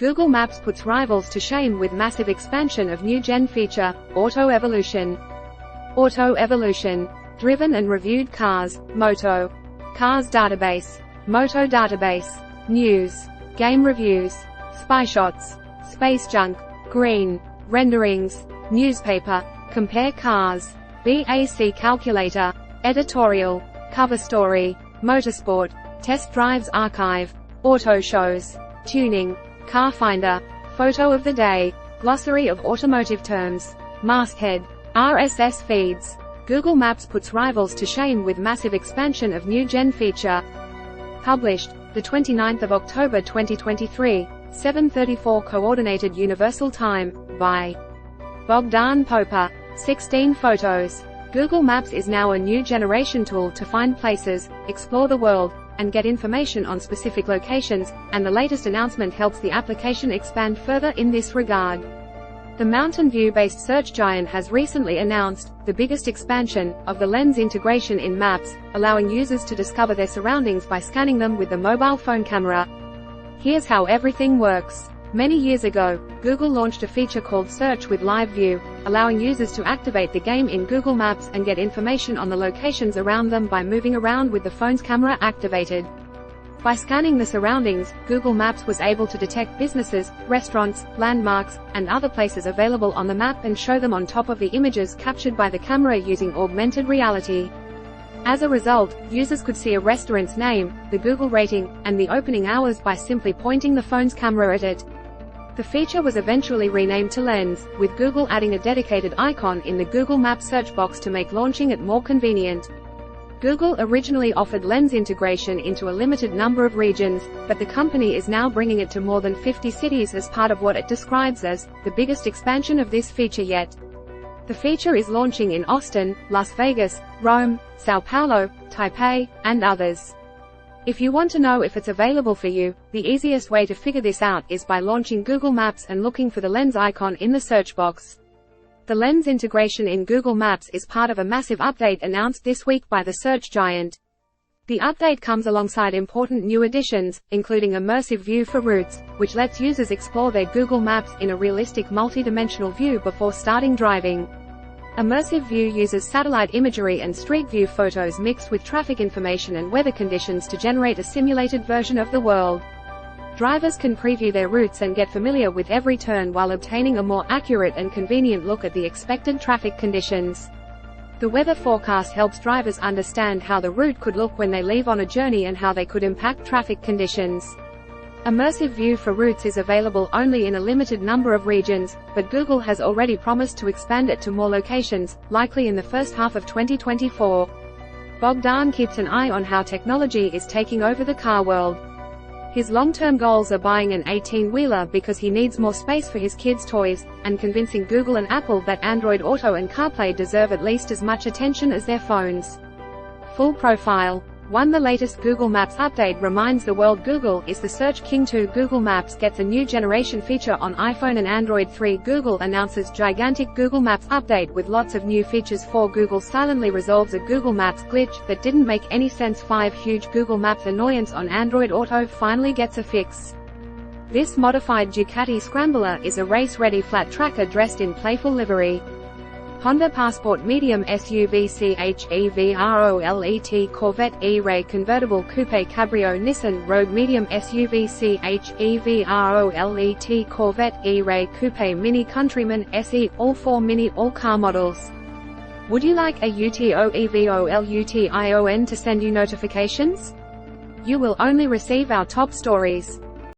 Google Maps puts rivals to shame with massive expansion of new-gen feature, Auto Evolution. Auto Evolution. Driven and reviewed cars, Moto. Cars database. Moto database. News. Game reviews. Spy shots. Space junk. Green. Renderings. Newspaper. Compare cars. BAC calculator. Editorial. Cover story. Motorsport. Test drives archive. Auto shows. Tuning. Car finder. Photo of the day. Glossary of automotive terms. Masthead. RSS feeds. Google Maps puts rivals to shame with massive expansion of new-gen feature. Published, the 29th of October 2023, 7:34 Coordinated Universal Time, by Bogdan Popa. 16 photos. Google Maps is now a new generation tool to find places, explore the world, and get information on specific locations, and the latest announcement helps the application expand further in this regard. The Mountain View-based search giant has recently announced the biggest expansion of the lens integration in Maps, allowing users to discover their surroundings by scanning them with the mobile phone camera. Here's how everything works. Many years ago, Google launched a feature called Search with Live View, allowing users to activate the game in Google Maps and get information on the locations around them by moving around with the phone's camera activated. By scanning the surroundings, Google Maps was able to detect businesses, restaurants, landmarks, and other places available on the map and show them on top of the images captured by the camera using augmented reality. As a result, users could see a restaurant's name, the Google rating, and the opening hours by simply pointing the phone's camera at it. The feature was eventually renamed to Lens, with Google adding a dedicated icon in the Google Maps search box to make launching it more convenient. Google originally offered Lens integration into a limited number of regions, but the company is now bringing it to more than 50 cities as part of what it describes as the biggest expansion of this feature yet. The feature is launching in Austin, Las Vegas, Rome, Sao Paulo, Taipei, and others. If you want to know if it's available for you, the easiest way to figure this out is by launching Google Maps and looking for the Lens icon in the search box. The Lens integration in Google Maps is part of a massive update announced this week by the search giant. The update comes alongside important new additions, including Immersive View for routes, which lets users explore their Google Maps in a realistic multi-dimensional view before starting driving. Immersive View uses satellite imagery and street view photos mixed with traffic information and weather conditions to generate a simulated version of the world. Drivers can preview their routes and get familiar with every turn while obtaining a more accurate and convenient look at the expected traffic conditions. The weather forecast helps drivers understand how the route could look when they leave on a journey and how they could impact traffic conditions. Immersive View for routes is available only in a limited number of regions, but Google has already promised to expand it to more locations, likely in the first half of 2024. Bogdan keeps an eye on how technology is taking over the car world. His long-term goals are buying an 18-wheeler because he needs more space for his kids' toys, and convincing Google and Apple that Android Auto and CarPlay deserve at least as much attention as their phones. Full profile. 1. The latest Google Maps update reminds the world Google is the search king. 2. Google Maps gets a new generation feature on iPhone and Android. 3. Google announces gigantic Google Maps update with lots of new features. 4. Google silently resolves a Google Maps glitch that didn't make any sense. 5. Huge Google Maps annoyance on Android Auto finally gets a fix. This modified Ducati Scrambler is a race-ready flat tracker dressed in playful livery. Honda Passport Medium SUV CHEVROLET Corvette E-Ray Convertible Coupe Cabrio Nissan Rogue Medium SUV CHEVROLET Corvette E-Ray Coupe Mini Countryman SE All 4 Mini All car models. Would you like a UTOEVOLUTION to send you notifications? You will only receive our top stories.